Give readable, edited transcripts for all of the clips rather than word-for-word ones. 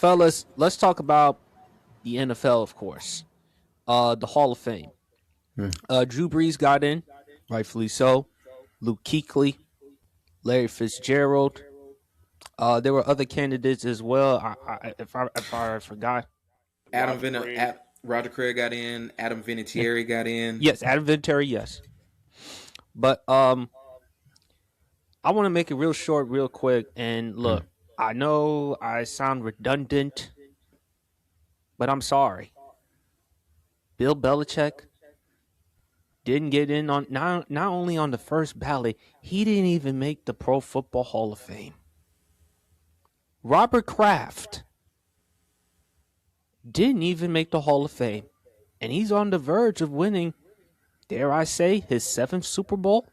Fellas, let's talk about the NFL, of course. The Hall of Fame. Hmm. Drew Brees got in, rightfully so. Luke Kuechly, Larry Fitzgerald. There were other candidates as well. If I forgot, Roger Craig. Roger Craig got in. Adam Vinatieri got in. yes, Adam Vinatieri, yes. But I want to make it real short, real quick. And look, I know I sound redundant, but I'm sorry. Bill Belichick didn't get in on not only on the first ballot, he didn't even make the Pro Football Hall of Fame. Robert Kraft didn't even make the Hall of Fame, and he's on the verge of winning, dare I say, his 7th Super Bowl.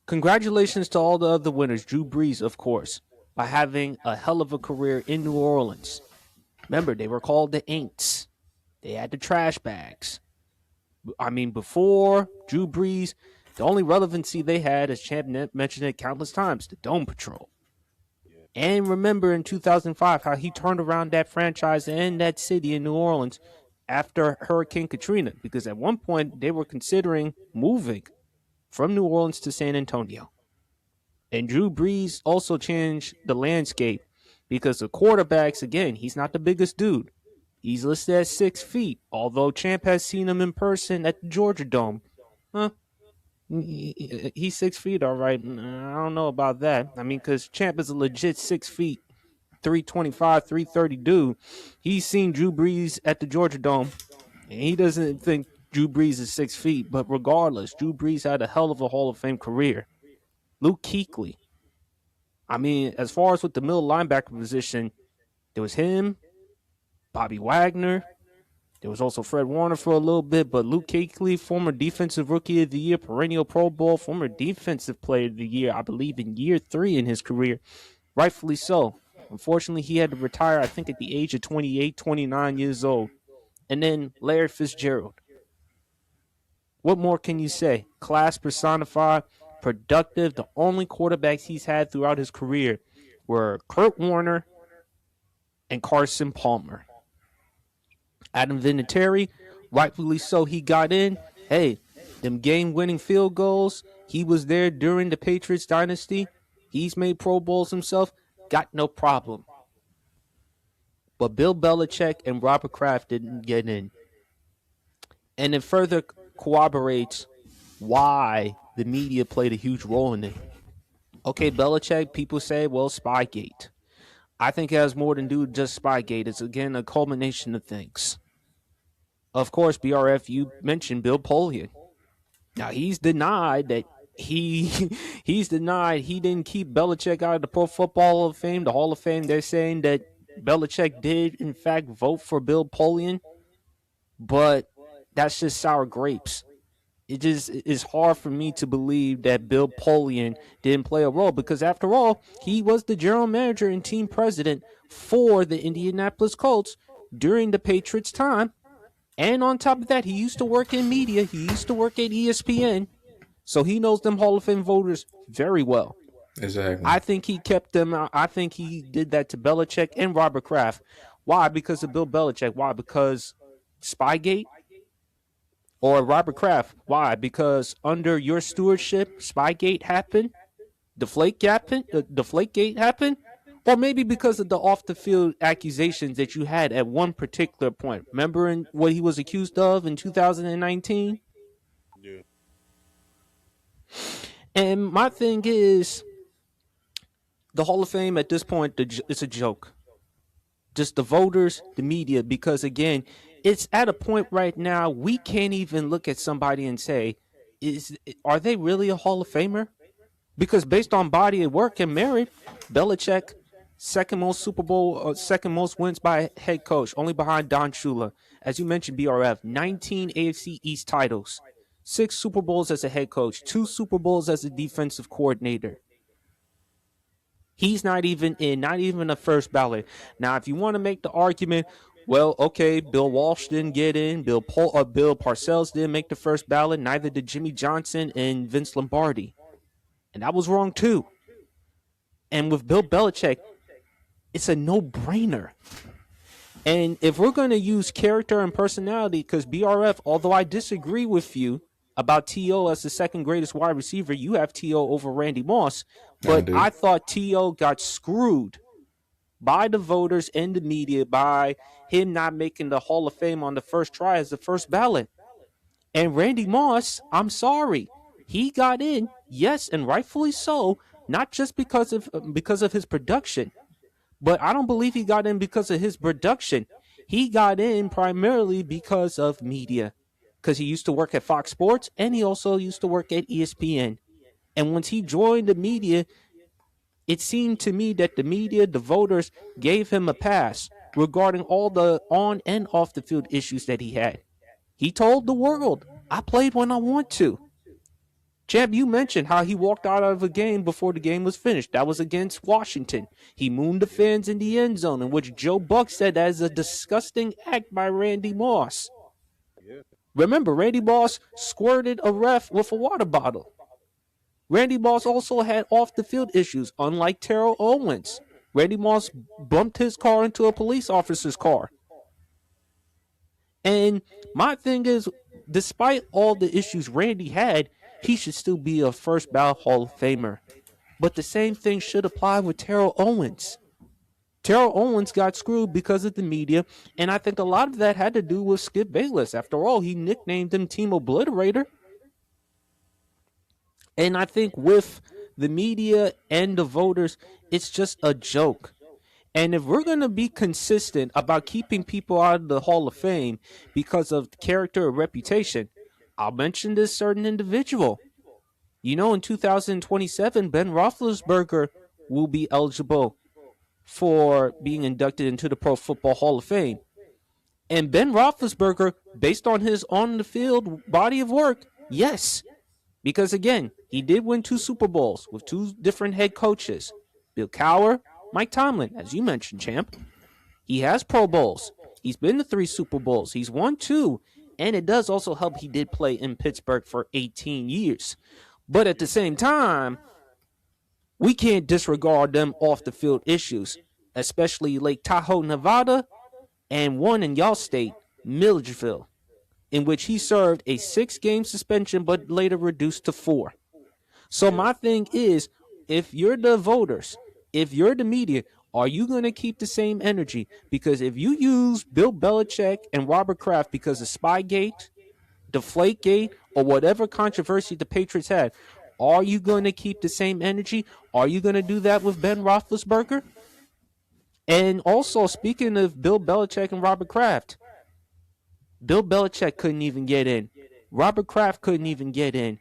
Congratulations to all the other winners. Drew Brees, of course, by having a hell of a career in New Orleans. Remember, they were called the Aints. They had the trash bags. I mean, before Drew Brees, the only relevancy they had, as Champ mentioned it countless times, the Dome Patrol. And remember in 2005 how he turned around that franchise and that city in New Orleans after Hurricane Katrina, because at one point they were considering moving from New Orleans to San Antonio. And Drew Brees also changed the landscape because the quarterbacks, again, he's not the biggest dude. He's listed at 6 feet, although Champ has seen him in person at the Georgia Dome. He's 6 feet, all right. I don't know about that. I mean, because Champ is a legit 6 feet, 325, 330 dude. He's seen Drew Brees at the Georgia Dome, and he doesn't think Drew Brees is 6 feet. But regardless, Drew Brees had a hell of a Hall of Fame career. Luke Kuechly. I mean, as far as with the middle linebacker position, there was him, Bobby Wagner. There was also Fred Warner for a little bit, but Luke Kuechly, former Defensive Rookie of the Year, perennial Pro Bowl, former Defensive Player of the Year, I believe in year 3 in his career. Rightfully so. Unfortunately, he had to retire, I think, at the age of 28, 29 years old. And then Larry Fitzgerald. What more can you say? Class personified, productive. The only quarterbacks he's had throughout his career were Kurt Warner and Carson Palmer. Adam Vinatieri, rightfully so, he got in. Hey, them game-winning field goals, he was there during the Patriots dynasty. He's made Pro Bowls himself. Got no problem. But Bill Belichick and Robert Kraft didn't get in. And it further corroborates why the media played a huge role in it. Okay, Belichick, people say, well, Spygate. I think it has more than do with just Spygate. It's, again, a culmination of things. Of course, BRF, you mentioned Bill Polian. Now, he's denied that he's denied he didn't keep Belichick out of the Pro Football Hall of Fame, the Hall of Fame. They're saying that Belichick did, in fact, vote for Bill Polian. But that's just sour grapes. It just is hard for me to believe that Bill Polian didn't play a role because, after all, he was the general manager and team president for the Indianapolis Colts during the Patriots' time. And on top of that, he used to work in media. He used to work at ESPN. So he knows them Hall of Fame voters very well. Exactly. I think he kept them out. I think he did that to Belichick and Robert Kraft. Why? Because of Bill Belichick. Why? Because Spygate? Or Robert Kraft. Why? Because under your stewardship, Spygate happened, Deflategate happened, or maybe because of the off-the-field accusations that you had at one particular point. Remember what he was accused of in 2019? Yeah. And my thing is, the Hall of Fame at this point, it's a joke. Just the voters, the media, because again, it's at a point right now we can't even look at somebody and say, are they really a Hall of Famer? Because based on body of work and merit, Belichick, second most Super Bowl, second most wins by head coach, only behind Don Shula. As you mentioned, BRF, 19 AFC East titles, 6 Super Bowls as a head coach, 2 Super Bowls as a defensive coordinator. He's not even a first ballot. Now, if you want to make the argument, well, okay, Bill Walsh didn't get in, Bill Parcells didn't make the first ballot, neither did Jimmy Johnson and Vince Lombardi. And that was wrong too. And with Bill Belichick, It's a no-brainer. And if we're going to use character and personality, because BRF, although I disagree with you about T.O. as the second greatest wide receiver, you have T.O. over Randy Moss. But I thought T.O. got screwed by the voters and the media by him not making the Hall of Fame on the first try as the first ballot. And Randy Moss, I'm sorry, he got in, yes, and rightfully so, not just because of his production, but I don't believe he got in because of his production. He got in primarily because of media, because he used to work at Fox Sports and he also used to work at ESPN. And once he joined the media, it seemed to me that the media, the voters, gave him a pass regarding all the on and off the field issues that he had. He told the world, I played when I want to. Champ, you mentioned how he walked out of a game before the game was finished. That was against Washington. He mooned the fans in the end zone, in which Joe Buck said that is a disgusting act by Randy Moss. Yeah. Remember, Randy Moss squirted a ref with a water bottle. Randy Moss also had off-the-field issues, unlike Terrell Owens. Randy Moss bumped his car into a police officer's car. And my thing is, despite all the issues Randy had, he should still be a first ballot Hall of Famer. But the same thing should apply with Terrell Owens. Terrell Owens got screwed because of the media, and I think a lot of that had to do with Skip Bayless. After all, he nicknamed him Team Obliterator. And I think with the media and the voters, it's just a joke. And if we're going to be consistent about keeping people out of the Hall of Fame because of character or reputation, I'll mention this certain individual. You know, in 2027, Ben Roethlisberger will be eligible for being inducted into the Pro Football Hall of Fame. And Ben Roethlisberger, based on his on-the-field body of work, yes. Because, again, he did win 2 Super Bowls with 2 different head coaches. Bill Cowher, Mike Tomlin, as you mentioned, champ. He has Pro Bowls. He's been to 3 Super Bowls. He's won 2. And it does also help he did play in Pittsburgh for 18 years. But at the same time, we can't disregard them off-the-field issues, especially Lake Tahoe, Nevada, and one in y'all state, Milledgeville, in which he served a 6-game suspension but later reduced to 4. So my thing is, if you're the voters, if you're the media, are you going to keep the same energy? Because if you use Bill Belichick and Robert Kraft because of Spygate, Deflategate, or whatever controversy the Patriots had, are you going to keep the same energy? Are you going to do that with Ben Roethlisberger? And also, speaking of Bill Belichick and Robert Kraft, Bill Belichick couldn't even get in. Robert Kraft couldn't even get in.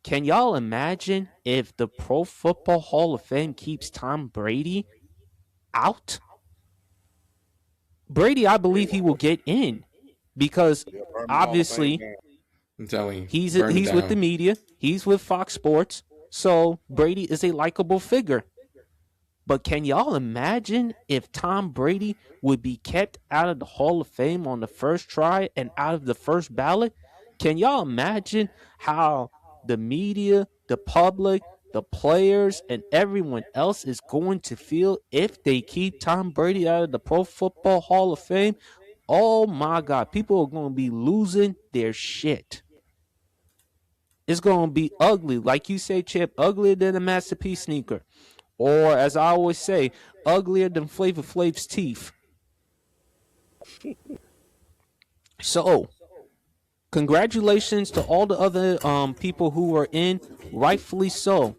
Can y'all imagine if the Pro Football Hall of Fame keeps Tom Brady out? Brady, I believe he will get in because obviously I'm telling you, he's with the media. He's with Fox Sports. So Brady is a likable figure. But can y'all imagine if Tom Brady would be kept out of the Hall of Fame on the first try and out of the first ballot? Can y'all imagine how the media, the public, the players, and everyone else is going to feel if they keep Tom Brady out of the Pro Football Hall of Fame? Oh my God, people are going to be losing their shit. It's going to be ugly. Like you say, Chip, uglier than a Masterpiece sneaker. Or, as I always say, uglier than Flavor Flav's teeth. So, congratulations to all the other people who were in, rightfully so.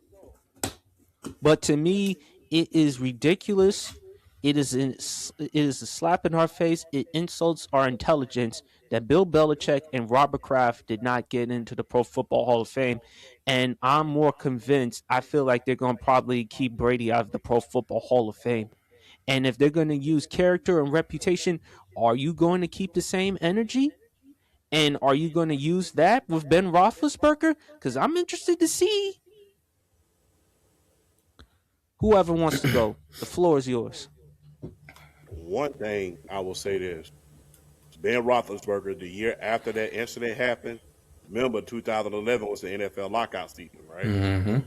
But to me, it is ridiculous. It is a slap in our face. It insults our intelligence that Bill Belichick and Robert Kraft did not get into the Pro Football Hall of Fame. And I'm more convinced, I feel like they're going to probably keep Brady out of the Pro Football Hall of Fame. And if they're going to use character and reputation, are you going to keep the same energy? And are you going to use that with Ben Roethlisberger? Because I'm interested to see. Whoever wants to go, the floor is yours. One thing I will say this. Ben Roethlisberger, the year after that incident happened, remember 2011 was the NFL lockout season, right? Mm-hmm.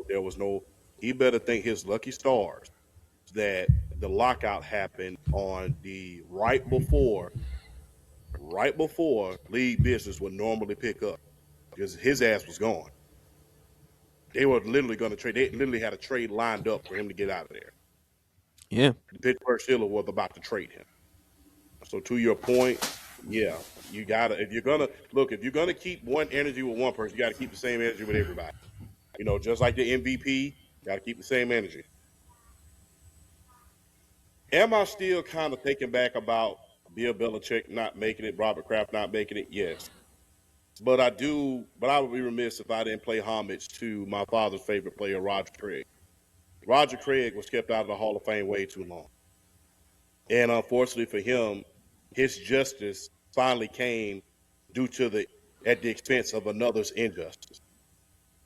There was no, he better thank his lucky stars that the lockout happened on the right before league business would normally pick up, because his ass was gone. They were literally going to trade. They literally had a trade lined up for him to get out of there. Yeah. The Pittsburgh Steelers was about to trade him. So to your point, yeah, you gotta, if you're gonna keep one energy with one person, you gotta keep the same energy with everybody. Just like the MVP, gotta keep the same energy. Am I still kind of thinking back about Bill Belichick not making it, Robert Kraft not making it? Yes. But I would be remiss if I didn't pay homage to my father's favorite player, Roger Craig. Roger Craig was kept out of the Hall of Fame way too long. And unfortunately for him, his justice finally came at the expense of another's injustice.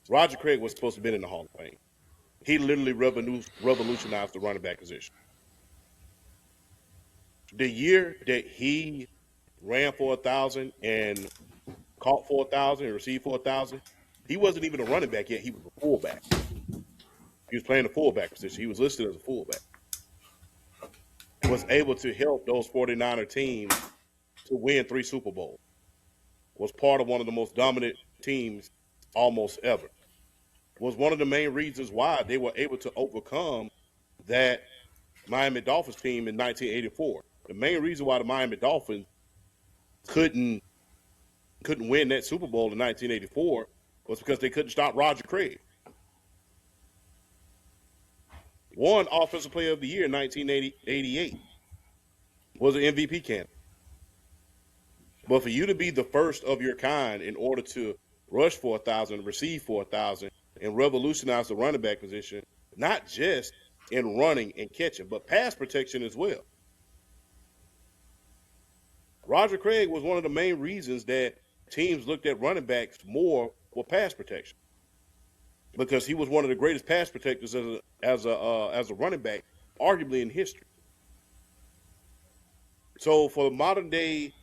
Roger Craig was supposed to have been in the Hall of Fame. He literally revolutionized the running back position. The year that he ran for 1,000 and caught for 1,000 and received for 1,000, he wasn't even a running back yet. He was a fullback. He was playing the fullback position. He was listed as a fullback. Was able to help those 49er teams to win 3 Super Bowls. Was part of one of the most dominant teams almost ever. Was one of the main reasons why they were able to overcome that Miami Dolphins team in 1984. The main reason why the Miami Dolphins couldn't win that Super Bowl in 1984 was because they couldn't stop Roger Craig. Won Offensive Player of the Year in 1988. Was an MVP candidate. But for you to be the first of your kind in order to rush for 1,000, receive for 1,000, and revolutionize the running back position, not just in running and catching, but pass protection as well. Roger Craig was one of the main reasons that teams looked at running backs more for pass protection, because he was one of the greatest pass protectors as a running back, arguably in history. So for the modern day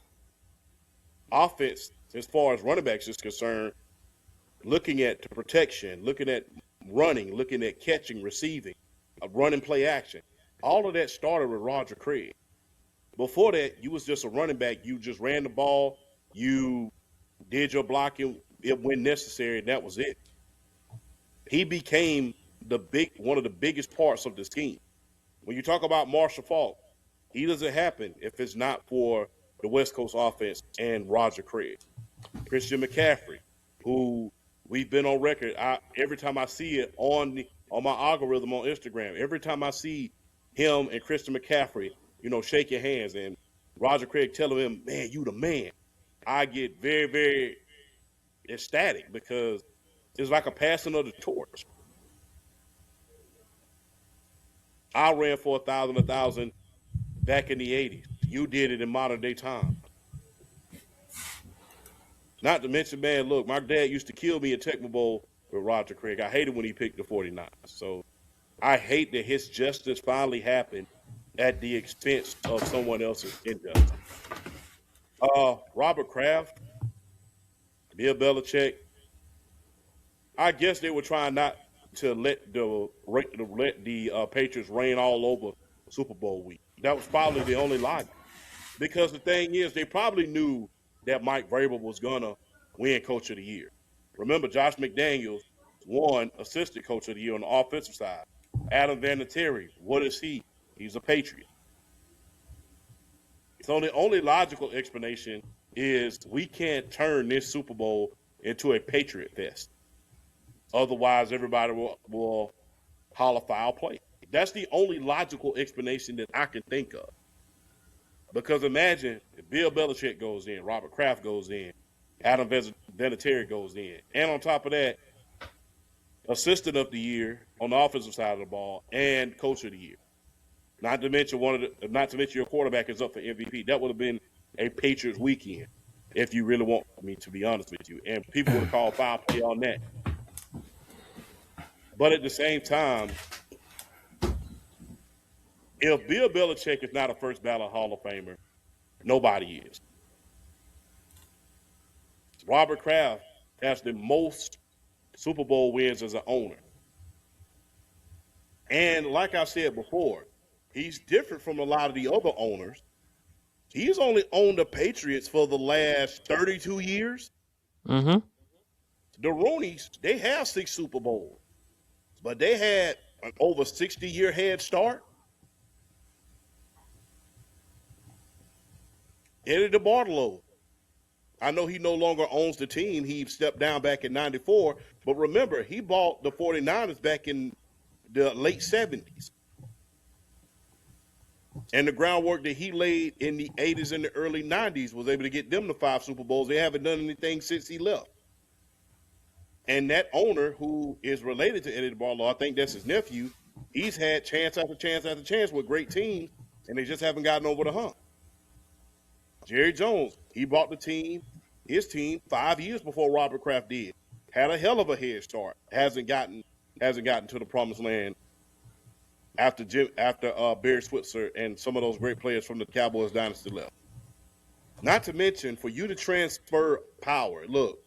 offense, as far as running backs is concerned, looking at the protection, looking at running, looking at catching, receiving, running play action, all of that started with Roger Craig. Before that, you was just a running back. You just ran the ball. You did your blocking when necessary, and that was it. He became one of the biggest parts of the scheme. When you talk about Marshall Faulk, he doesn't happen if it's not for the West Coast offense and Roger Craig. Christian McCaffrey, who we've been on record, every time I see it on my algorithm on Instagram, every time I see him and Christian McCaffrey, shaking hands and Roger Craig telling him, "Man, you the man," I get very, very ecstatic, because it's like a passing of the torch. I ran for 1,000 back in the 80s. You did it in modern day time. Not to mention, man, look, my dad used to kill me in Tecmo Bowl with Roger Craig. I hated when he picked the 49ers. So I hate that his justice finally happened at the expense of someone else's injustice. Robert Kraft, Bill Belichick, I guess they were trying not to let the Patriots reign all over Super Bowl week. That was probably the only logic. Because the thing is, they probably knew that Mike Vrabel was going to win Coach of the Year. Remember, Josh McDaniels won Assistant Coach of the Year on the offensive side. Adam Vinatieri, what is he? He's a Patriot. So the only logical explanation is we can't turn this Super Bowl into a Patriot fest. Otherwise, everybody will holler foul play. That's the only logical explanation that I can think of. Because imagine if Bill Belichick goes in, Robert Kraft goes in, Adam Vinatieri goes in, and on top of that, Assistant of the Year on the offensive side of the ball and Coach of the Year. Not to mention your quarterback is up for MVP. That would have been a Patriots weekend, if you really want me to be honest with you. And people would have called foul play on that. But at the same time, if Bill Belichick is not a first ballot Hall of Famer, nobody is. Robert Kraft has the most Super Bowl wins as an owner. And like I said before, He's different from a lot of the other owners. He's only owned the Patriots for the last 32 years. Mm-hmm. The Rooneys, they have 6 Super Bowls, but they had an over 60-year head start. Eddie DeBartolo, I know he no longer owns the team. He stepped down back in 94, but remember, he bought the 49ers back in the late 70s. And the groundwork that he laid in the 80s and the early 90s was able to get them to 5 Super Bowls. They haven't done anything since he left. And that owner, who is related to Eddie DeBartolo, I think that's his nephew, he's had chance after chance after chance with great teams, and they just haven't gotten over the hump. Jerry Jones, he bought his team 5 years before Robert Kraft did. Had a hell of a head start. Hasn't gotten to the promised land after Barry Switzer and some of those great players from the Cowboys dynasty left. Not to mention, for you to transfer power, look,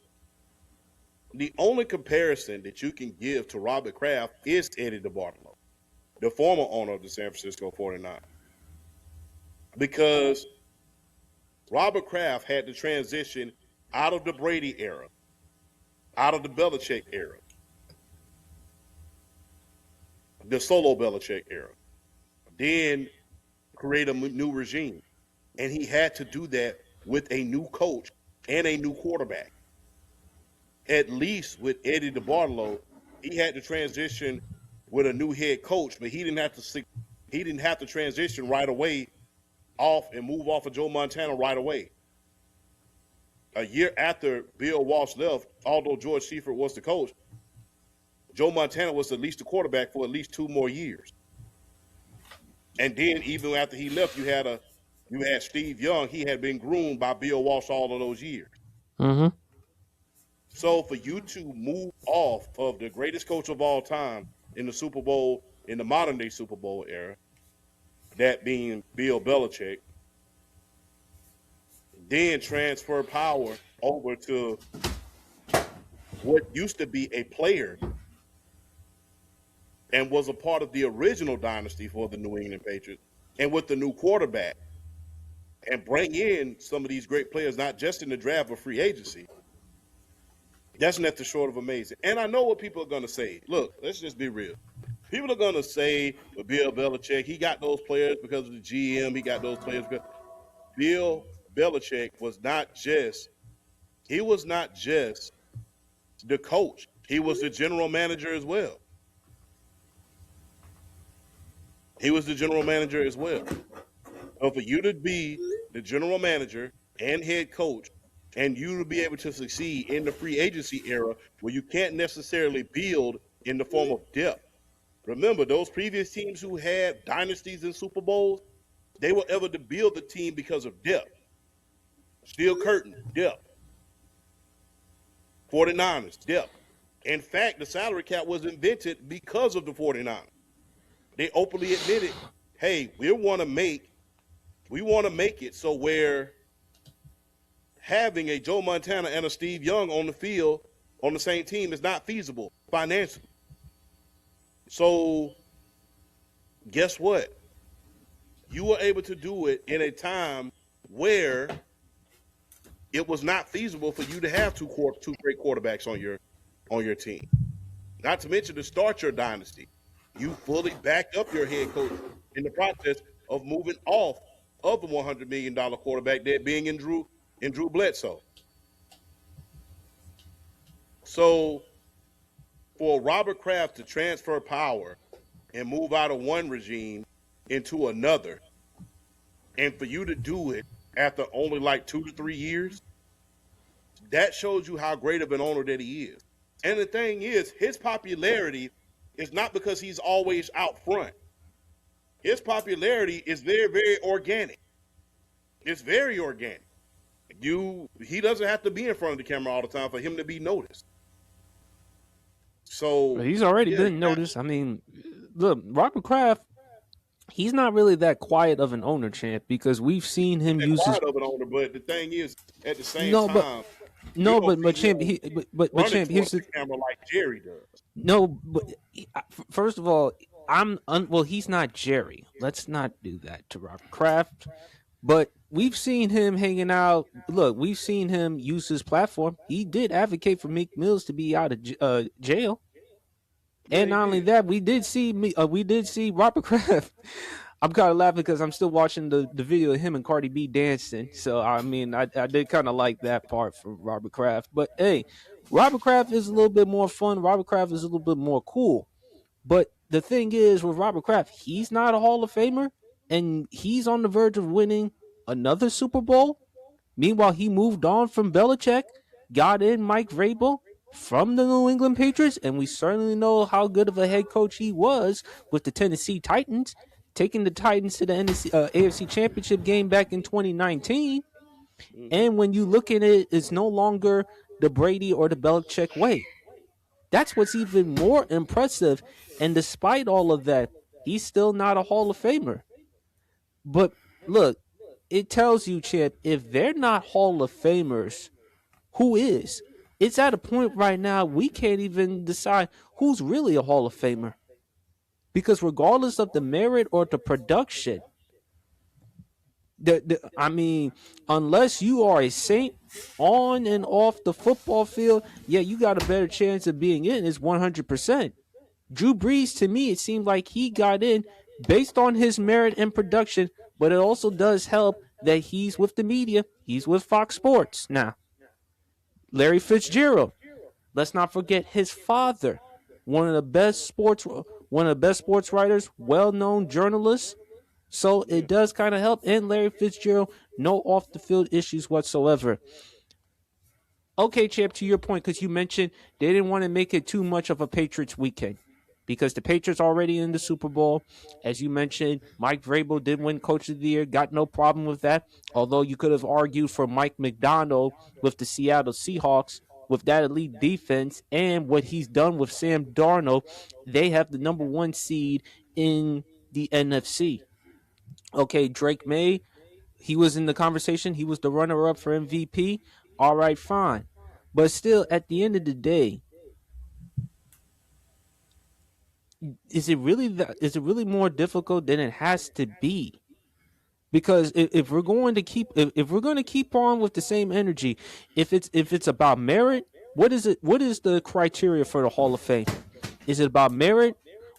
the only comparison that you can give to Robert Kraft is Eddie DeBartolo, the former owner of the San Francisco 49ers. Because Robert Kraft had to transition out of the Brady era, out of the Belichick era, the solo Belichick era, then create a new regime. And he had to do that with a new coach and a new quarterback. At least with Eddie DeBartolo, he had to transition with a new head coach, but he didn't have to transition right away off and move off of Joe Montana right away. A year after Bill Walsh left, although George Seifert was the coach, Joe Montana was at least the quarterback for at least 2 more years. And then even after he left, you had Steve Young. He had been groomed by Bill Walsh all of those years. Mm-hmm. So for you to move off of the greatest coach of all time in the Super Bowl, in the modern day Super Bowl era, that being Bill Belichick, then transfer power over to what used to be a player and was a part of the original dynasty for the New England Patriots, and with the new quarterback, and bring in some of these great players, not just in the draft, but free agency. That's nothing short of amazing. And I know what people are going to say. Look, let's just be real. People are going to say, with Bill Belichick, he got those players because of the GM. He got those players because Bill Belichick was not just the coach. He was the general manager as well. So for you to be the general manager and head coach, and you to be able to succeed in the free agency era where you can't necessarily build in the form of depth. Remember, those previous teams who had dynasties and Super Bowls, they were able to build the team because of depth. Steel Curtain, depth. 49ers, depth. In fact, the salary cap was invented because of the 49ers. They openly admitted, hey, we want to make it so where having a Joe Montana and a Steve Young on the field on the same team is not feasible financially. So guess what? You were able to do it in a time where it was not feasible for you to have two great quarterbacks on your team. Not to mention to start your dynasty. You fully backed up your head coach in the process of moving off of the $100 million quarterback, that being in Drew Bledsoe. So for Robert Kraft to transfer power and move out of one regime into another, and for you to do it after only like 2 to 3 years, that shows you how great of an owner that he is. And the thing is, his popularity is not because he's always out front. His popularity is very, very organic. It's very organic. He doesn't have to be in front of the camera all the time for him to be noticed. So he's already been noticed. I mean, look, Robert Kraft, he's not really that quiet of an owner, Champ, because we've seen him use quiet of an owner. But the thing is, at the same time, but Champ, Champ, here's the camera like Jerry does. No, but first of all, well, he's not Jerry. Let's not do that to Robert Kraft. But we've seen him hanging out. Look, we've seen him use his platform. He did advocate for Meek Mills to be out of jail. Yeah, And he not only did. that, we did see Robert Kraft. I'm kind of laughing because I'm still watching the video of him and Cardi B dancing. So I mean, I did kind of like that part for Robert Kraft. But hey, Robert Kraft is a little bit more fun. Robert Kraft is a little bit more cool. But the thing is, with Robert Kraft, he's not a Hall of Famer, and he's on the verge of winning another Super Bowl. Meanwhile, he moved on from Belichick, got in Mike Vrabel from the New England Patriots, and we certainly know how good of a head coach he was with the Tennessee Titans, taking the Titans to the AFC Championship game back in 2019. And when you look at it, it's no longer the Brady or the Belichick way. That's what's even more impressive. And despite all of that, he's still not a Hall of Famer. But look, it tells you, Chip, if they're not Hall of Famers, who is? It's at a point right now we can't even decide who's really a Hall of Famer. Because regardless of the merit or the production, I mean, unless you are a saint on and off the football field, yeah, you got a better chance of being in. It's 100%. Drew Brees, to me, it seemed like he got in based on his merit and production, but it also does help that he's with the media. He's with Fox Sports now. Larry Fitzgerald, let's not forget his father, one of the best sports writers, well-known journalist. So it does kind of help. And Larry Fitzgerald, no off-the-field issues whatsoever. Okay, Champ, to your point, because you mentioned they didn't want to make it too much of a Patriots weekend because the Patriots already in the Super Bowl. As you mentioned, Mike Vrabel did win Coach of the Year. Got no problem with that. Although you could have argued for Mike McDonald with the Seattle Seahawks, with that elite defense and what he's done with Sam Darnold, they have the number 1 seed in the NFC. Okay, Drake May, he was in the conversation. He was the runner-up for MVP. All right, fine. But still, at the end of the day, is it really more difficult than it has to be? Because if we're going to keep on with the same energy, if it's about merit, what is the criteria for the Hall of Fame? Is it about merit,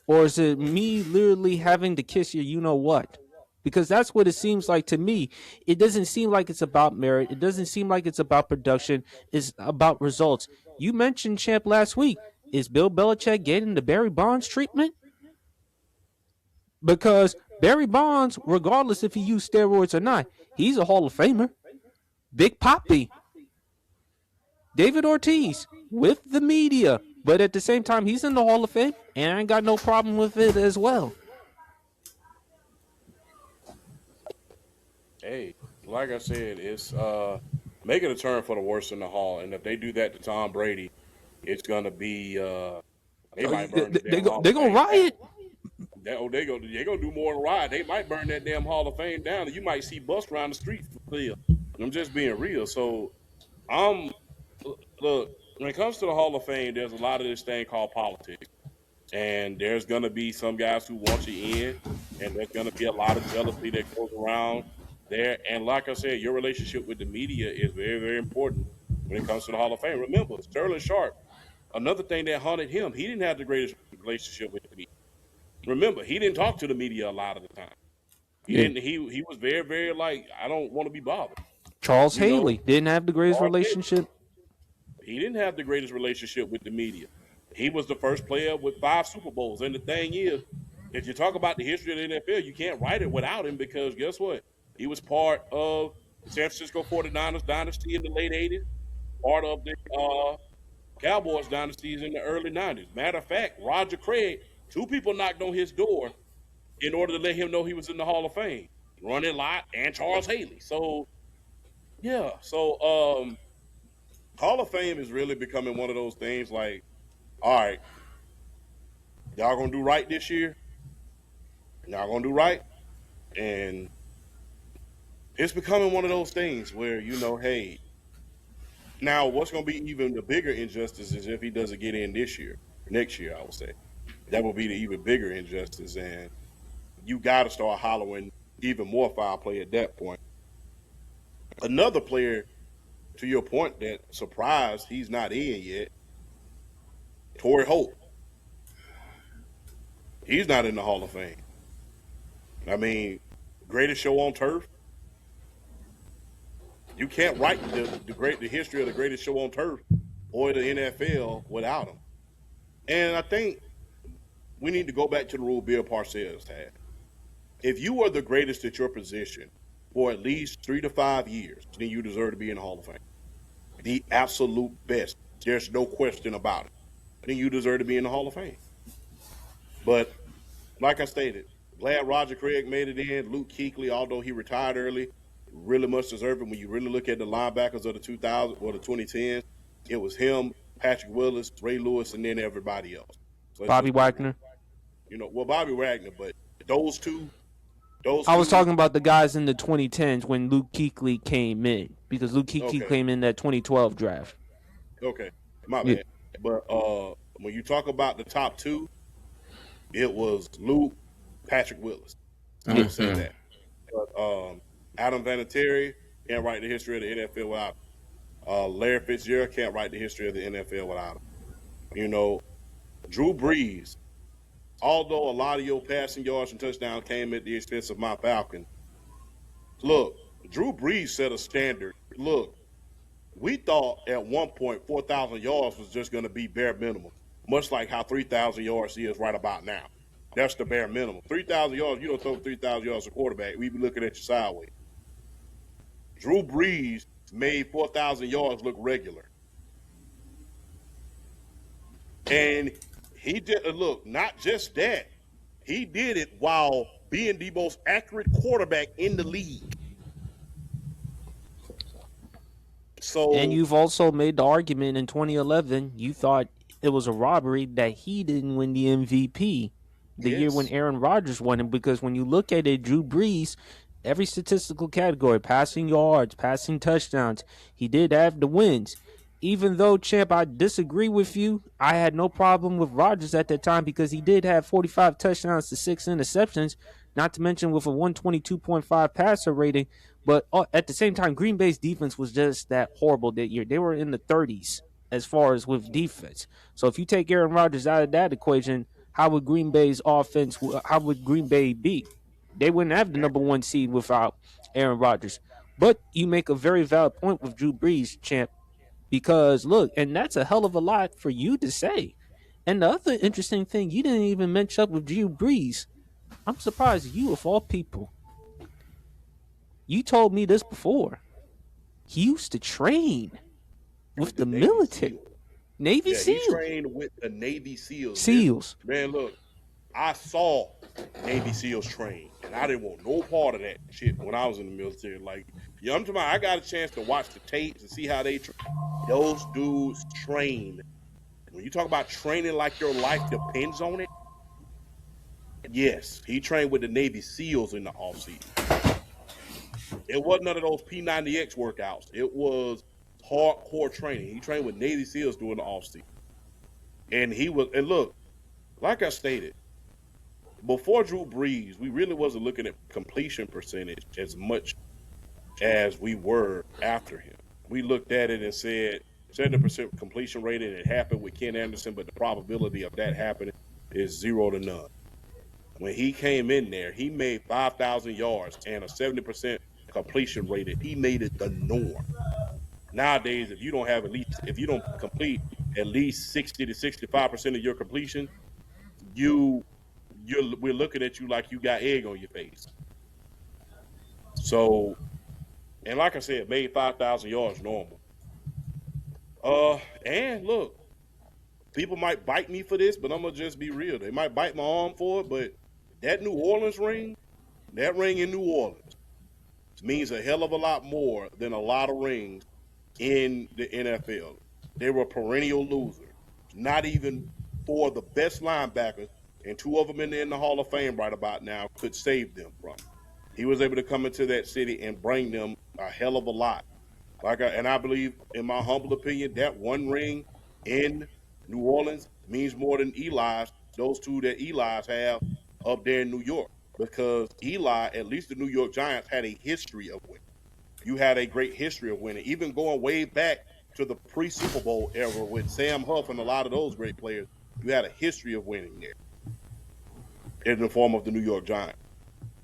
or is it me literally having to kiss your you know what? Because that's what it seems like to me. It doesn't seem like it's about merit. It doesn't seem like it's about production. It's about results. You mentioned, Champ, last week. Is Bill Belichick getting the Barry Bonds treatment? Because Barry Bonds, regardless if he used steroids or not, he's a Hall of Famer. Big Papi. David Ortiz with the media. But at the same time, he's in the Hall of Fame, and I ain't got no problem with it as well. Hey, like I said, it's making a turn for the worse in the Hall, and if they do that to Tom Brady, it's gonna be they might burn the damn Hall They're of going to Fame riot. down. They gonna do more than riot. They might burn that damn Hall of Fame down, and you might see bust around the street for real. I'm just being real. So I'm look when it comes to the Hall of Fame, there's a lot of this thing called politics. And there's going to be some guys who want you in, and there's going to be a lot of jealousy that goes around there. And like I said, your relationship with the media is very, very important when it comes to the Hall of Fame. Remember, Sterling Sharp, another thing that haunted him, he didn't have the greatest relationship with the media. Remember, he didn't talk to the media a lot of the time. He Yeah. didn't. He was very, very like, I don't want to be bothered. Charles You know, Haley didn't have the greatest Charles Haley, relationship. he didn't have the greatest relationship with the media. He was the first player with 5 Super Bowls. And the thing is, if you talk about the history of the NFL, you can't write it without him because guess what? He was part of the San Francisco 49ers dynasty in the late 80s, part of the Cowboys dynasties in the early 90s. Matter of fact, Roger Craig, 2 people knocked on his door in order to let him know he was in the Hall of Fame. Ronnie Lott and Charles Haley. So, yeah. So, Hall of Fame is really becoming one of those things like, all right, y'all gonna do right this year. Y'all gonna do right, and it's becoming one of those things where hey, now what's gonna be even the bigger injustice is if he doesn't get in this year, next year, I would say, That would be the even bigger injustice, and you got to start hollowing even more foul play at that point. Another player, to your point, that surprised he's not in yet, Torrey Holt. He's not in the Hall of Fame. I mean, greatest show on turf. You can't write the history of the greatest show on turf or the NFL without him. And I think we need to go back to the rule Bill Parcells had. If you are the greatest at your position for at least 3 to 5 years, then you deserve to be in the Hall of Fame. The absolute best. There's no question about it. Then you deserve to be in the Hall of Fame. But like I stated, glad Roger Craig made it in. Luke Kuechly, although he retired early, really much deserved it. When you really look at the linebackers of the 2000 or the 2010s, it was him, Patrick Willis, Ray Lewis, and then everybody else. So Bobby Wagner. Bobby Wagner, but those two. I was talking about the guys in the 2010s when Luke Kuechly came in, because Luke Kuechly came in that 2012 draft. Okay, my bad. But when you talk about the top two, it was Luke, Patrick Willis. I would say that. But Adam Vinatieri can't write the history of the NFL without him. Larry Fitzgerald can't write the history of the NFL without him. Drew Brees, although a lot of your passing yards and touchdowns came at the expense of my Falcon, look, Drew Brees set a standard. Look, we thought at one point 4,000 yards was just going to be bare minimum, much like how 3,000 yards is right about now. That's the bare minimum. 3,000 yards, you don't throw 3,000 yards a quarterback, we be looking at you sideways. Drew Brees made 4,000 yards look regular. And he did, look, not just that. He did it while being the most accurate quarterback in the league. So, and you've also made the argument in 2011, you thought it was a robbery that he didn't win the MVP the year when Aaron Rodgers won it, because when you look at it, Drew Brees, every statistical category, passing yards, passing touchdowns, he did have the wins. Even though, Champ, I disagree with you, I had no problem with Rodgers at that time because he did have 45 touchdowns to 6 interceptions, not to mention with a 122.5 passer rating. But at the same time, Green Bay's defense was just that horrible that year. They were in the 30s as far as with defense. So if you take Aaron Rodgers out of that equation, how would Green Bay's offense, how would Green Bay be? They wouldn't have the number 1 seed without Aaron Rodgers. But you make a very valid point with Drew Brees, Champ. Because, look, and that's a hell of a lot for you to say. And the other interesting thing, you didn't even mention up with Drew Brees. I'm surprised you, of all people. You told me this before. He used to train with the military. Navy SEALs. He trained with the Navy SEALs. Man, look, I saw Navy SEALs train, and I didn't want no part of that shit when I was in the military. Like, I'm talking about, I got a chance to watch the tapes and see how they train. Those dudes train. When you talk about training like your life depends on it, yes, he trained with the Navy SEALs in the offseason. It wasn't none of those P90X workouts. It was hardcore training. He trained with Navy SEALs during the offseason. And look, like I stated, before Drew Brees, we really wasn't looking at completion percentage as much as we were after him. We looked at it and said 70% completion rate, and it happened with Ken Anderson, but the probability of that happening is 0 to none. When he came in there, he made 5,000 yards and a 70% completion rate, and he made it the norm. Nowadays, if you don't complete at least 60 to 65% of your completion, we're looking at you like you got egg on your face. So, and like I said, made 5,000 yards normal. And look, people might bite me for this, but I'm gonna just be real. They might bite my arm for it, but that New Orleans ring, that ring in New Orleans, means a hell of a lot more than a lot of rings in the NFL. They were perennial losers. Not even for the best linebackers, and 2 of them in the Hall of Fame right about now, could save them from it. He was able to come into that city and bring them a hell of a lot. And I believe, in my humble opinion, that 1 ring in New Orleans means more than Eli's those two that Eli's have up there in New York. Because Eli, at least the New York Giants, had a history of winning. You had a great history of winning, even going way back to the pre-Super Bowl era with Sam Huff and a lot of those great players. You had a history of winning there in the form of the New York Giants.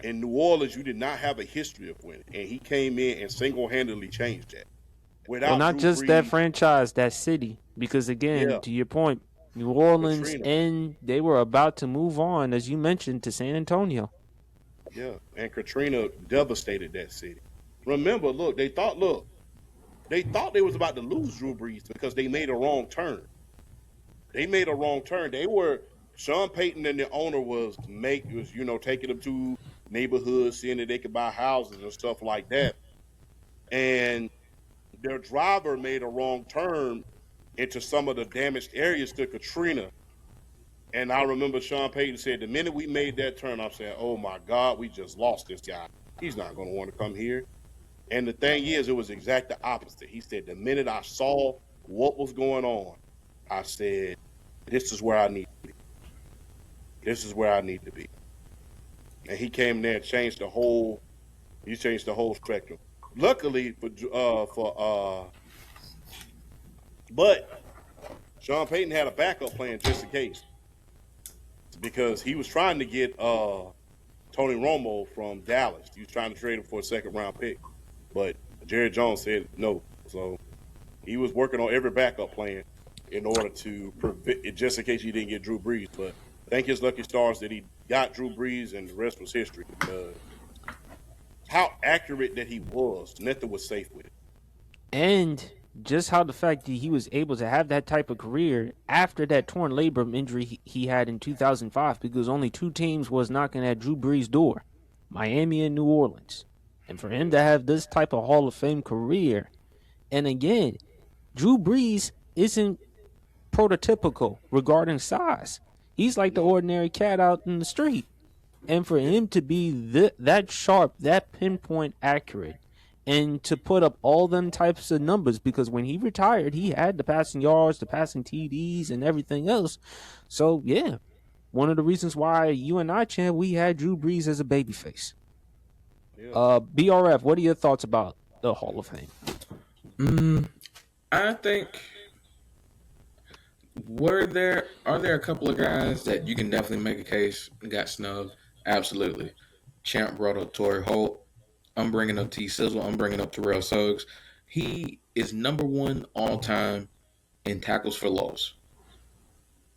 In New Orleans, you did not have a history of winning, and he came in and single-handedly changed that. Well, not Drew just Brees, that franchise, that city. Because again, to your point, New Orleans, Katrina. and they were about to move on, as you mentioned, to San Antonio. Yeah, and Katrina devastated that city. Remember, they thought they was about to lose Drew Brees because they made a wrong turn. They made a wrong turn. Sean Payton and the owner was taking them to neighborhoods, seeing that they could buy houses and stuff like that. And their driver made a wrong turn into some of the damaged areas to Katrina. And I remember Sean Payton said, the minute we made that turn, I'm saying, oh my God, we just lost this guy. He's not going to want to come here. And the thing is, it was exact the opposite. He said, the minute I saw what was going on, I said, this is where I need to be. This is where I need to be. And he came there and changed the whole spectrum. Luckily but Sean Payton had a backup plan just in case. Because he was trying to get Tony Romo from Dallas. He was trying to trade him for a second-round pick. But Jerry Jones said no. So he was working on every backup plan in order to prevent it, just in case he didn't get Drew Brees. But thank his lucky stars that he got Drew Brees, and the rest was history. Because how accurate that he was, nothing was safe with it. And just how the fact that he was able to have that type of career after that torn labrum injury he had in 2005, because only two teams was knocking at Drew Brees' door, Miami and New Orleans. And for him to have this type of Hall of Fame career, and again, Drew Brees isn't prototypical regarding size. He's like the ordinary cat out in the street. And for him to be that sharp, that pinpoint accurate, and to put up all them types of numbers, because when he retired, he had the passing yards, the passing TDs, and everything else. So, yeah, one of the reasons why you and I, Chan, we had Drew Brees as a babyface. Yeah. BRF, what are your thoughts about the Hall of Fame? I think are there a couple of guys that you can definitely make a case got snubbed? Absolutely. Champ brought up Torrey Holt. I'm bringing up T. Sizzle. I'm bringing up Terrell Suggs. He is number one all time in tackles for loss.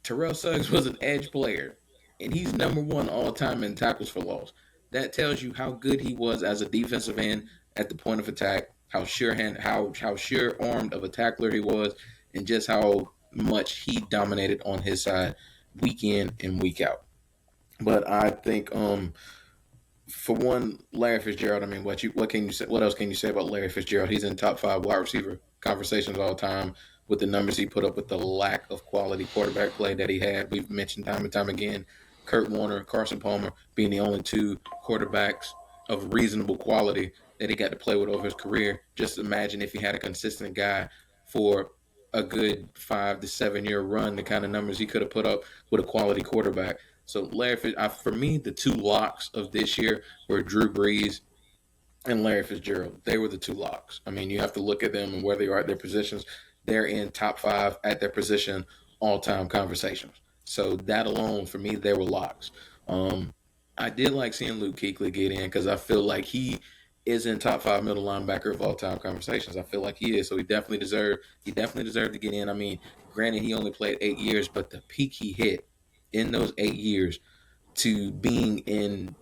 Terrell Suggs was an edge player, and he's number one all time in tackles for loss. That tells you how good he was as a defensive end at the point of attack, how sure-armed of a tackler he was, and just how much he dominated on his side week in and week out. But I think, for one, Larry Fitzgerald. I mean, what can you say? What else can you say about Larry Fitzgerald? He's in top 5 wide receiver conversations all the time with the numbers he put up, with the lack of quality quarterback play that he had. We've mentioned time and time again, Kurt Warner, Carson Palmer being the only two quarterbacks of reasonable quality that he got to play with over his career. Just imagine if he had a consistent guy for a good 5 to 7 year run, the kind of numbers he could have put up with a quality quarterback. So for me, the two locks of this year were Drew Brees and Larry Fitzgerald. They were the two locks. I mean, you have to look at them and where they are at their positions. They're in top 5 at their position all-time conversations. So that alone, for me, they were locks. I did like seeing Luke Kuechly get in because I feel like he is in top 5 middle linebacker of all-time conversations. I feel like he is. So he definitely deserved to get in. I mean, granted, he only played 8 years, but the peak he hit in those 8 years to being in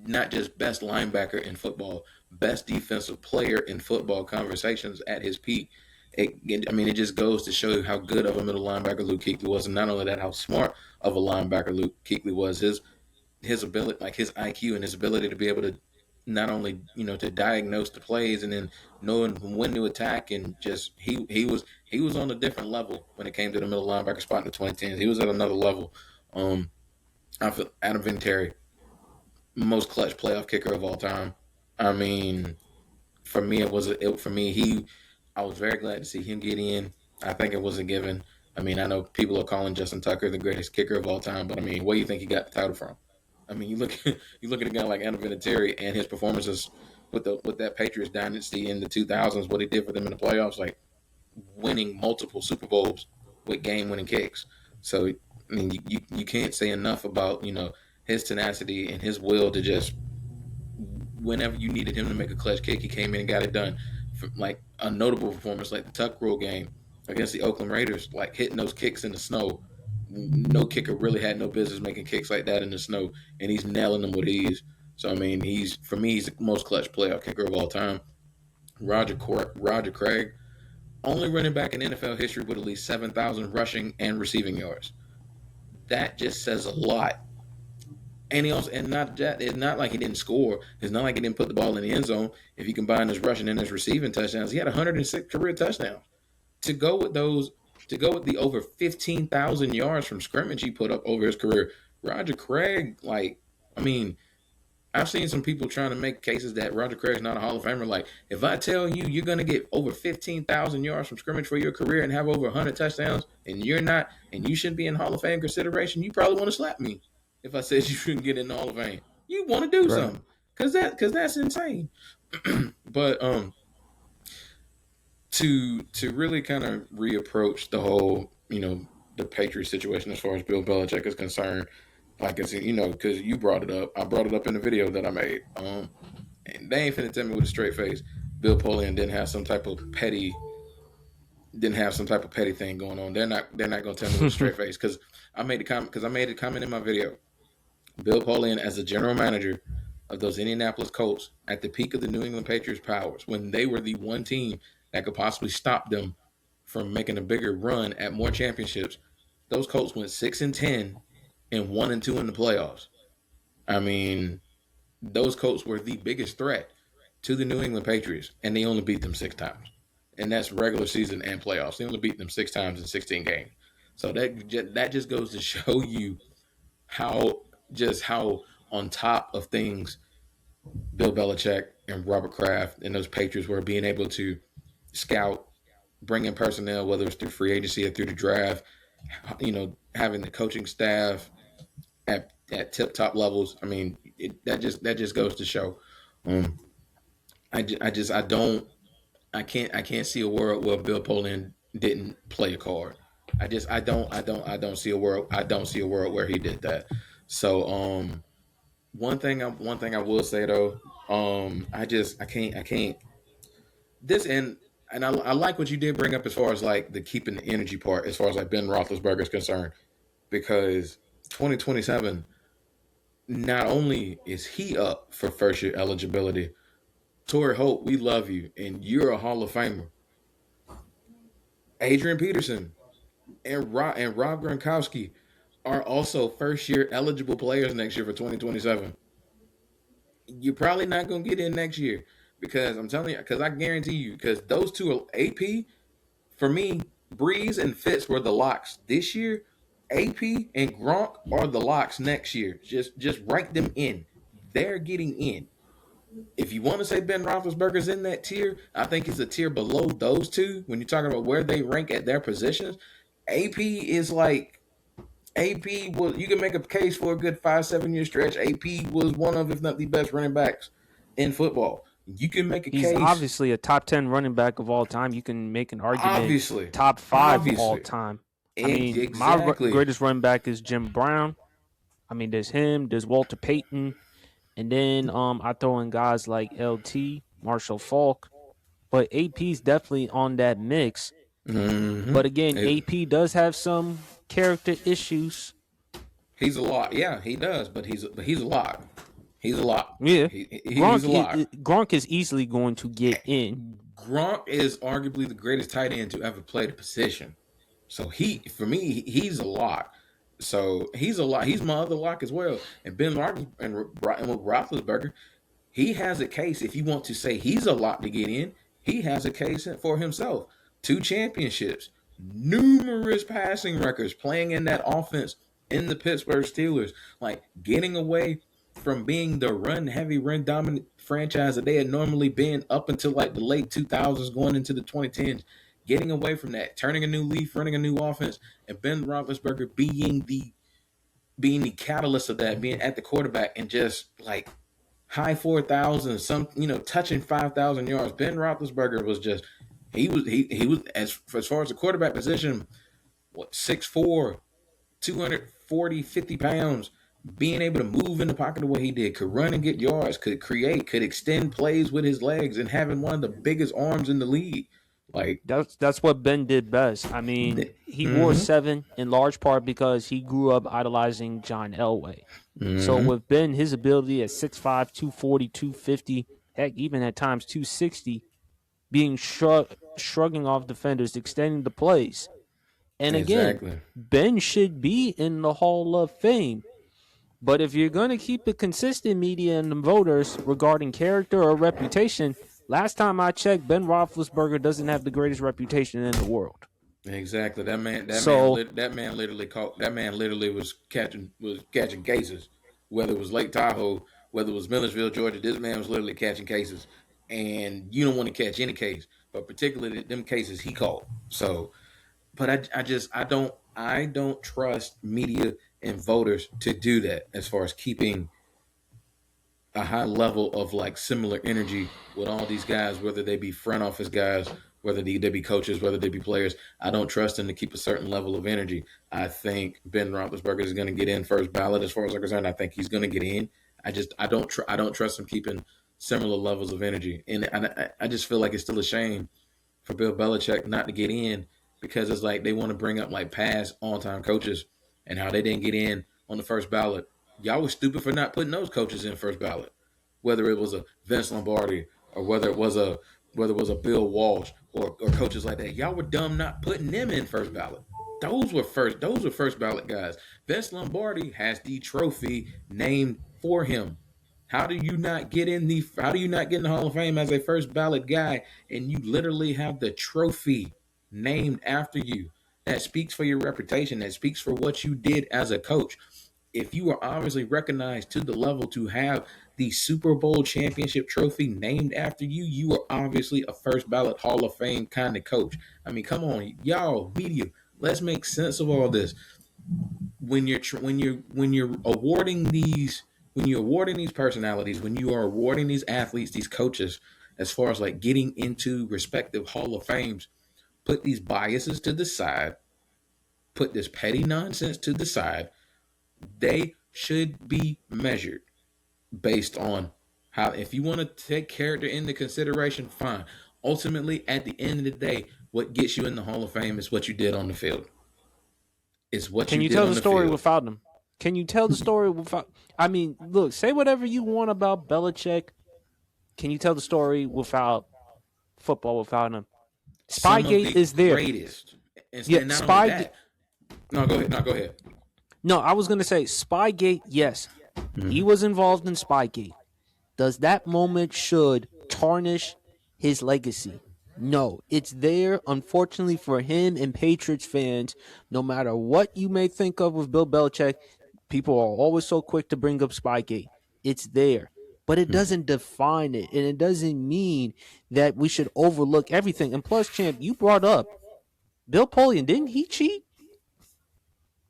not just best linebacker in football, best defensive player in football conversations at his peak. It just goes to show you how good of a middle linebacker Luke Kuechly was, and not only that, how smart of a linebacker Luke Kuechly was. His ability, like his IQ and his ability to be able to not only to diagnose the plays and then knowing when to attack, and just he was on a different level when it came to the middle linebacker spot in the 2010s. He was at another level. I feel Adam Vinatieri, most clutch playoff kicker of all time. I mean, for me, I was very glad to see him get in. I think it was a given. I mean, I know people are calling Justin Tucker the greatest kicker of all time, but I mean, where do you think he got the title from? I mean, you look you look at a guy like Adam Vinatieri and his performances with that Patriots dynasty in the 2000s, what he did for them in the playoffs, like winning multiple Super Bowls with game-winning kicks. So, I mean, you can't say enough about his tenacity and his will to just whenever you needed him to make a clutch kick, he came in and got it done. Like a notable performance, like the Tuck Rule game against the Oakland Raiders, like hitting those kicks in the snow. No kicker really had no business making kicks like that in the snow, and he's nailing them with ease. So I mean, he's the most clutch playoff kicker of all time. Roger Craig, only running back in NFL history with at least 7,000 rushing and receiving yards. That just says a lot. And he also, and not that, it's not like he didn't score. It's not like he didn't put the ball in the end zone. If you combine his rushing and his receiving touchdowns, he had 106 career touchdowns. To go with the over 15,000 yards from scrimmage he put up over his career, Roger Craig, I mean, I've seen some people trying to make cases that Roger Craig's not a Hall of Famer. Like, if I tell you you're going to get over 15,000 yards from scrimmage for your career and have over 100 touchdowns, and you're not, and you shouldn't be in Hall of Fame consideration, you probably want to slap me. If I said you shouldn't get in the Hall of Fame, you want to do something, because that's insane. But to really kind of reapproach the whole the Patriots situation as far as Bill Belichick is concerned, like I said, because you brought it up, I brought it up in the video that I made. And they ain't finna tell me with a straight face Bill Polian didn't have some type of petty thing going on. They're not gonna tell me with a straight face, because I made a comment in my video. Bill Polian, as the general manager of those Indianapolis Colts at the peak of the New England Patriots powers, when they were the one team that could possibly stop them from making a bigger run at more championships, those Colts went 6-10 and 1-2 in the playoffs. I mean, those Colts were the biggest threat to the New England Patriots, and they only beat them 6 times. And that's regular season and playoffs. They only beat them 6 times in 16 games. So that just goes to show you how on top of things Bill Belichick and Robert Kraft and those Patriots were, being able to scout, bring in personnel, whether it's through free agency or through the draft, having the coaching staff at tip-top levels. I mean, that just goes to show. I can't see a world where Bill Polian didn't play a card. I don't see a world where he did that. So one thing I will say though, I can't this, and I like what you did bring up as far as like the keeping the energy part, as far as like Ben Roethlisberger is concerned, because 2027, not only is he up for first year eligibility, Torrey Holt, we love you and you're a Hall of Famer. Adrian Peterson and Rob Gronkowski are also first year eligible players next year for 2027. You're probably not going to get in next year, because I'm telling you, because I guarantee you, because those two are AP. For me, Breeze and Fitz were the locks this year. AP and Gronk are the locks next year. Just write them in. They're getting in. If you want to say Ben Roethlisberger's in that tier, I think it's a tier below those two. When you're talking about where they rank at their positions, AP is like, AP was, you can make a case for a good 5-7 year stretch. AP was one of, if not the best running backs in football. You can make a He's case. obviously a top 10 running back of all time. You can make an argument. Obviously. Top 5 of all time. I mean, Exactly. my greatest running back is Jim Brown. I mean, there's him, there's Walter Payton, and then I throw in guys like LT, Marshall Faulk. But AP's definitely on that mix. Mm-hmm. But again, AP does have some character issues. He's a lot. Yeah, he does, but he's a lot. He's a lot. Yeah. He's a lot. Gronk is easily going to get in. Gronk is arguably the greatest tight end to ever play the position. So for me, he's a lock. So he's a lock. He's my other lock as well. And Ben Roethlisberger, he has a case. If you want to say he's a lock to get in, he has a case for himself. 2 championships, numerous passing records, playing in that offense in the Pittsburgh Steelers, like getting away from being the run-heavy, run-dominant franchise that they had normally been up until like the late 2000s, going into the 2010s, getting away from that, turning a new leaf, running a new offense, and Ben Roethlisberger being the catalyst of that, being at the quarterback and just like high 4,000, some touching 5,000 yards. Ben Roethlisberger was just he was as far as the quarterback position, 6'4", 240, 50 pounds, being able to move in the pocket the way he did, could run and get yards, could create, could extend plays with his legs, and having one of the biggest arms in the league. Like That's what Ben did best. I mean, he wore 7 in large part because he grew up idolizing John Elway. So with Ben, his ability at 6'5", 240, 250, heck, even at times 260, being shrugging off defenders, extending the plays. And again, Exactly. Ben should be in the Hall of Fame. But if you're going to keep it consistent, media and the voters, regarding character or reputation, last time I checked, Ben Roethlisberger doesn't have the greatest reputation in the world. Exactly. That man literally was catching cases. Whether it was Lake Tahoe, whether it was Millersville, Georgia, this man was literally catching cases. And you don't want to catch any case, but particularly them cases he caught. So, but I don't trust media and voters to do that as far as keeping a high level of like similar energy with all these guys, whether they be front office guys, whether they be coaches, whether they be players. I don't trust them to keep a certain level of energy. I think Ben Roethlisberger is going to get in first ballot as far as I'm concerned. I think he's going to get in. I don't trust him keeping similar levels of energy, and I just feel like it's still a shame for Bill Belichick not to get in, because it's like they want to bring up like past on-time coaches and how they didn't get in on the first ballot. Y'all was stupid for not putting those coaches in first ballot, whether it was a Vince Lombardi or whether it was a Bill Walsh or coaches like that. Y'all were dumb not putting them in first ballot. Those were first ballot guys. Vince Lombardi has the trophy named for him. How do you not get in the Hall of Fame as a first ballot guy, and you literally have the trophy named after you? That speaks for your reputation. That speaks for what you did as a coach. If you are obviously recognized to the level to have the Super Bowl championship trophy named after you, you are obviously a first ballot Hall of Fame kind of coach. I mean, come on, y'all, media, let's make sense of all this. When you're awarding these personalities, when you are awarding these athletes, these coaches, as far as like getting into respective Hall of Fames, put these biases to the side, put this petty nonsense to the side. They should be measured based on how, if you want to take character into consideration, fine. Ultimately, at the end of the day, what gets you in the Hall of Fame is what you did on the field. It's what Can you you did tell on the the story field. without him? Can you tell the story without? I mean, look, say whatever you want about Belichick. Can you tell the story without football, without him? Some of Spygate the is there. greatest. And Yeah, not only Spygate. that. No, go ahead. No, go ahead. No, I was gonna say Spygate. Yes, Mm-hmm. he was involved in Spygate. Does that moment should tarnish his legacy? No, it's there. Unfortunately for him and Patriots fans, no matter what you may think of with Bill Belichick, people are always so quick to bring up Spygate. It's there, but it doesn't define it, and it doesn't mean that we should overlook everything. And plus, champ, you brought up Bill Polian. Didn't he cheat?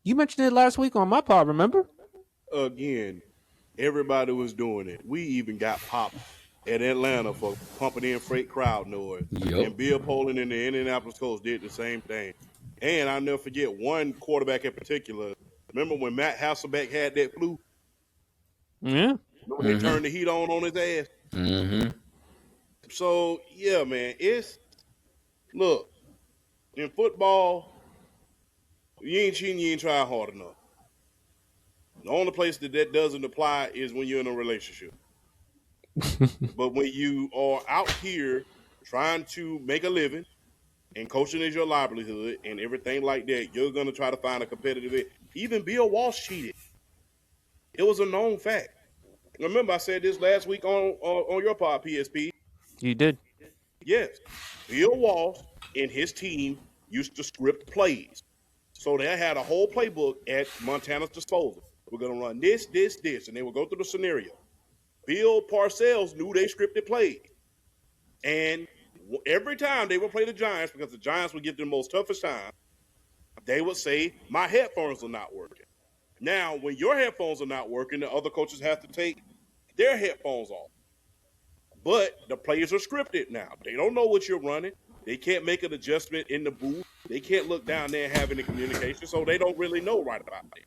You mentioned it last week on my pod, remember? Again, everybody was doing it. We even got popped at Atlanta for pumping in freight crowd noise. Yep. And Bill Poland and the Indianapolis Colts did the same thing. And I'll never forget one quarterback in particular. Remember when Matt Hasselbeck had that flu? Yeah. Remember they turned the heat on his ass? Mm-hmm. So, yeah, man, look, in football, you ain't cheating, you ain't trying hard enough. The only place that doesn't apply is when you're in a relationship. But when you are out here trying to make a living and coaching is your livelihood and everything like that, you're going to try to find a competitive edge. Even Bill Walsh cheated. It was a known fact. Remember, I said this last week on your pod, PSP. You did. Yes, Bill Walsh and his team used to script plays. So they had a whole playbook at Montana's disposal. We're going to run this, and they would go through the scenario. Bill Parcells knew they scripted plays. And every time they would play the Giants, because the Giants would give them the most toughest time, they would say, my headphones are not working. Now, when your headphones are not working, the other coaches have to take their headphones off. But the players are scripted now. They don't know what you're running. They can't make an adjustment in the booth. They can't look down there and have any communication, so they don't really know right about it.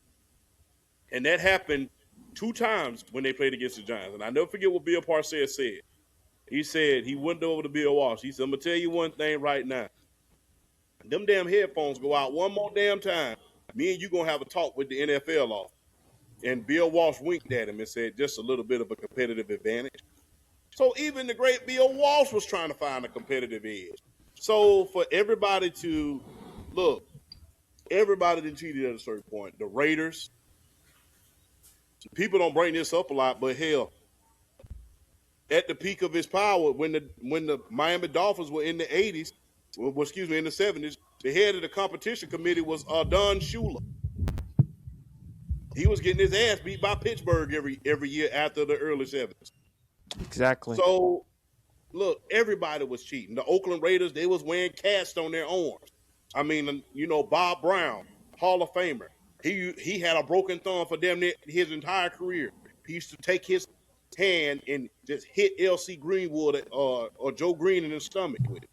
And that happened 2 times when they played against the Giants. And I never forget what Bill Parcells said. He said, he went over to Bill Walsh. He said, I'm going to tell you one thing right now. Them damn headphones go out one more damn time. Me and you going to have a talk with the NFL off. And Bill Walsh winked at him and said, just a little bit of a competitive advantage. So even the great Bill Walsh was trying to find a competitive edge. So for everybody to, look, everybody that cheated at a certain point. The Raiders, people don't bring this up a lot, but hell, at the peak of his power, when the Miami Dolphins were in the 80s, in the 70s, the head of the competition committee was Don Shula. He was getting his ass beat by Pittsburgh every year after the early 70s. Exactly. So, look, everybody was cheating. The Oakland Raiders, they was wearing casts on their arms. I mean, Bob Brown, Hall of Famer. He had a broken thumb for damn near his entire career. He used to take his hand and just hit L.C. Greenwood or Joe Green in the stomach with it.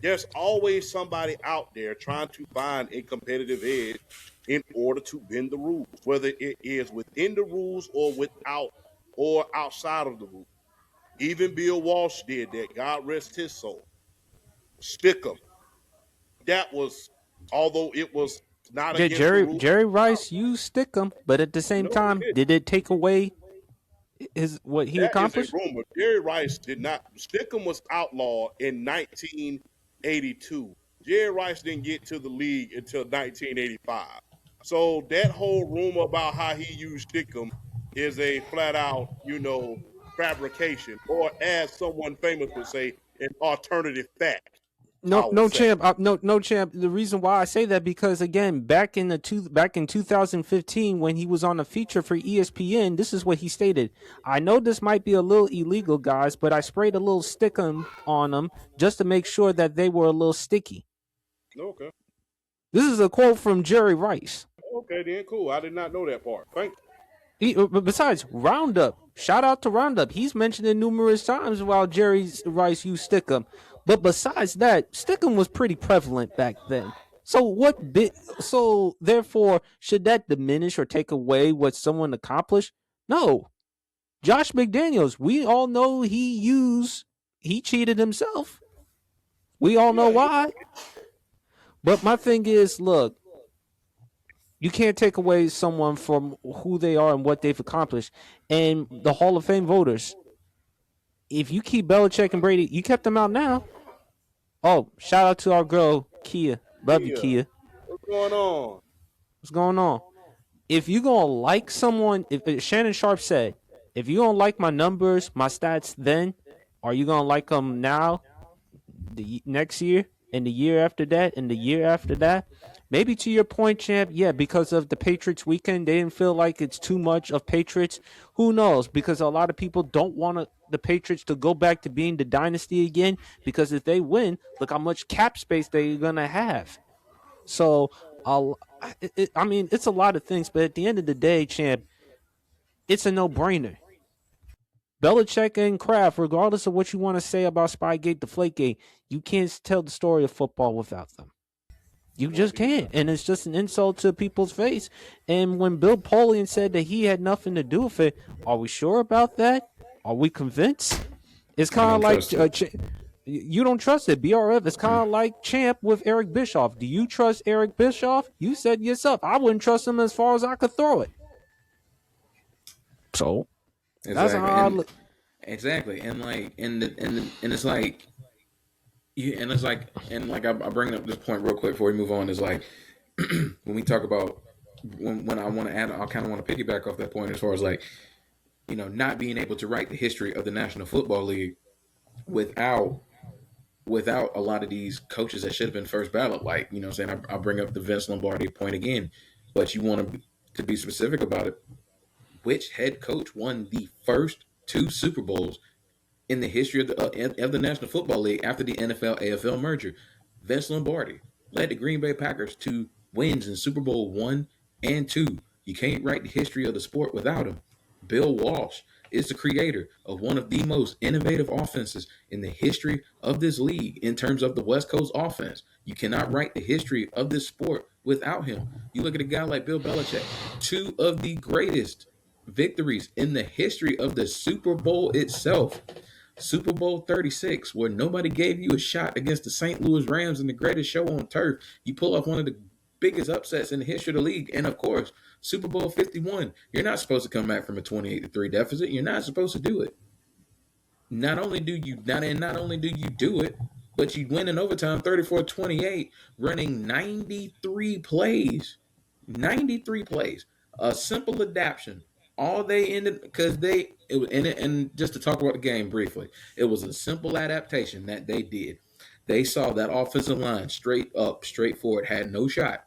There's always somebody out there trying to find a competitive edge in order to bend the rules, whether it is within the rules or outside of the rules. Even Bill Walsh did that. God rest his soul. Stickum. That was, although it was not Did against the rules. Jerry Rice used Stickum, but at the same time, did it take away what he accomplished? That is a rumor. Jerry Rice did not. Stickum was outlawed in 1982. Jerry Rice didn't get to the league until 1985. So that whole rumor about how he used Stickum is a flat out, fabrication, or as someone famous would say, an alternative fact. No, champ. Champ. The reason why I say that because again, back in 2015, when he was on a feature for ESPN, this is what he stated: "I know this might be a little illegal, guys, but I sprayed a little stickum on them just to make sure that they were a little sticky." Okay. This is a quote from Jerry Rice. Okay, then cool. I did not know that part. Thank you. Besides, Roundup. Shout out to Roundup. He's mentioned it numerous times while Jerry Rice used Stickum. But besides that, Stickum was pretty prevalent back then. So therefore, should that diminish or take away what someone accomplished? No. Josh McDaniels, we all know he cheated himself. We all know why. But my thing is, look, you can't take away someone from who they are and what they've accomplished. And the Hall of Fame voters, if you keep Belichick and Brady, you kept them out now. Oh, shout out to our girl, Kia. Love you, Kia. What's going on? What's going on? If you're going to like someone, if Shannon Sharp said, if you're going to like my numbers, my stats then, are you going to like them now, the next year, and the year after that, and the year after that? Maybe to your point, champ, yeah, because of the Patriots weekend, they didn't feel like it's too much of Patriots. Who knows? Because a lot of people don't want the Patriots to go back to being the dynasty again, because if they win, look how much cap space they're going to have. So, it's a lot of things, but at the end of the day, champ, it's a no-brainer. Belichick and Kraft, regardless of what you want to say about Spygate, Deflategate, you can't tell the story of football without them. You just can't, and it's just an insult to people's face. And when Bill Polian said that he had nothing to do with it, are we sure about that? Are we convinced? It's kind of like you don't trust it. BRF. It's kind of like Champ with Eric Bischoff. Do you trust Eric Bischoff? You said yourself, I wouldn't trust him as far as I could throw it. So that's how I look. Exactly, and it's like. I bring up this point real quick before we move on. Is like when we talk about when I want to add, I kind of want to piggyback off that point as far as like not being able to write the history of the National Football League without a lot of these coaches that should have been first ballot. Like I bring up the Vince Lombardi point again, but you want to be specific about it. Which head coach won the first 2 Super Bowls in the history of the National Football League after the NFL AFL merger. Vince Lombardi led the Green Bay Packers to wins in Super Bowl 1 and 2. You can't write the history of the sport without him. Bill Walsh is the creator of one of the most innovative offenses in the history of this league in terms of the West Coast offense. You cannot write the history of this sport without him. You look at a guy like Bill Belichick, two of the greatest victories in the history of the Super Bowl itself. Super Bowl 36, where nobody gave you a shot against the St. Louis Rams in the greatest show on turf. You pull off one of the biggest upsets in the history of the league. And of course, Super Bowl 51, you're not supposed to come back from a 28-3 deficit. You're not supposed to do it. Not only do you do it, but you win in overtime 34-28, running 93 plays. 93 plays. A simple adaptation. All they ended because and just to talk about the game briefly, it was a simple adaptation that they did. They saw that offensive line straight up, straightforward, had no shot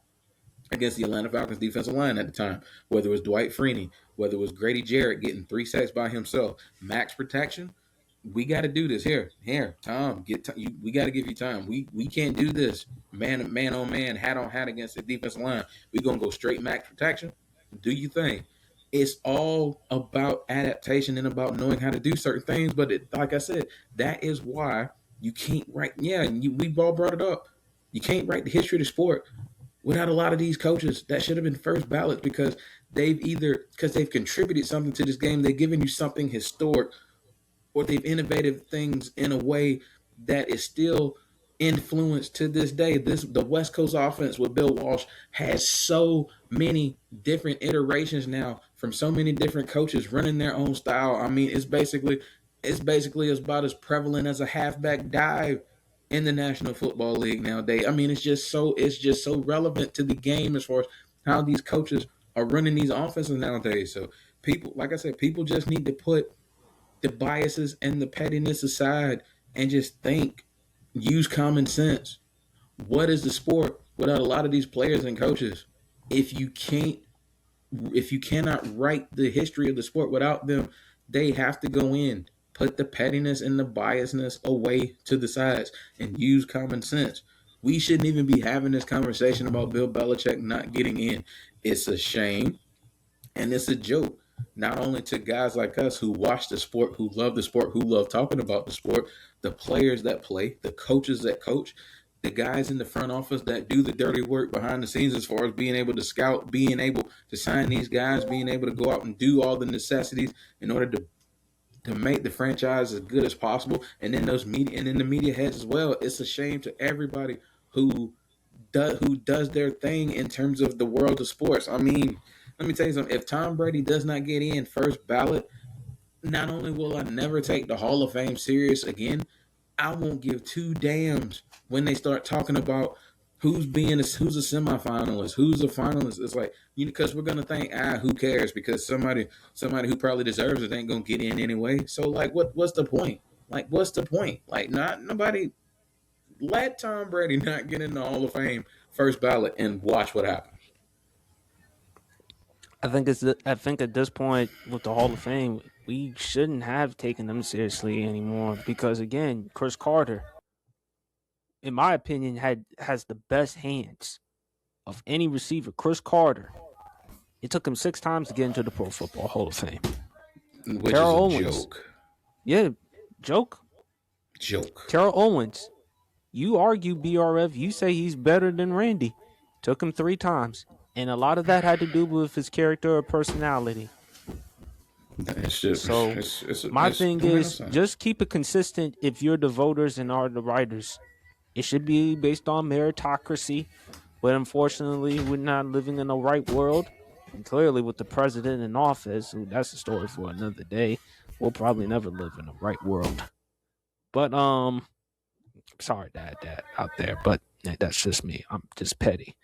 against the Atlanta Falcons defensive line at the time, whether it was Dwight Freeney, whether it was Grady Jarrett getting 3 sacks by himself, max protection. We got to do this here, Tom. We got to give you time. We can't do this man on man, hat on hat against the defensive line. We're gonna go straight max protection. Do you think? It's all about adaptation and about knowing how to do certain things. But like I said, that is why you can't write. Yeah, we've all brought it up. You can't write the history of the sport without a lot of these coaches that should have been first ballots because they've contributed something to this game. They've given you something historic, or they've innovated things in a way that is still influenced to this day. The West Coast offense with Bill Walsh has so many different iterations now from so many different coaches running their own style. I mean, it's basically about as prevalent as a halfback dive in the National Football League nowadays. I mean, it's just so relevant to the game as far as how these coaches are running these offenses nowadays. So people, like I said, people just need to put the biases and the pettiness aside and just think, use common sense. What is the sport without a lot of these players and coaches? If you cannot write the history of the sport without them, they have to go in, put the pettiness and the biasness away to the sides and use common sense. We shouldn't even be having this conversation about Bill Belichick not getting in. It's a shame and it's a joke. Not only to guys like us who watch the sport, who love the sport, who love talking about the sport, the players that play, the coaches that coach, the guys in the front office that do the dirty work behind the scenes as far as being able to scout, being able to sign these guys, being able to go out and do all the necessities in order to make the franchise as good as possible. And then the media heads as well. It's a shame to everybody who does their thing in terms of the world of sports. I mean, let me tell you something. If Tom Brady does not get in first ballot, not only will I never take the Hall of Fame serious again, I won't give two damns when they start talking about who's a semifinalist, who's a finalist. It's like, because we're gonna think, who cares? Because somebody who probably deserves it ain't gonna get in anyway. So like, what's the point? Like, what's the point? Like, nobody let Tom Brady not get in the Hall of Fame first ballot and watch what happens. I think at this point with the Hall of Fame, we shouldn't have taken them seriously anymore because again, Cris Carter, in my opinion, has the best hands of any receiver. Cris Carter. It took him 6 times to get into the Pro Football Hall of Fame. Which Terrell is a Owens. Joke. Yeah, joke. Terrell Owens. You argue BRF. You say he's better than Randy. Took him 3 times. And a lot of that had to do with his character or personality. My thing is, just keep it consistent if you're the voters and are the writers. It should be based on meritocracy. But unfortunately, we're not living in the right world. And clearly, with the president in office, that's a story for another day. We'll probably never live in the right world. But, sorry, Dad, out there. But that's just me. I'm just petty.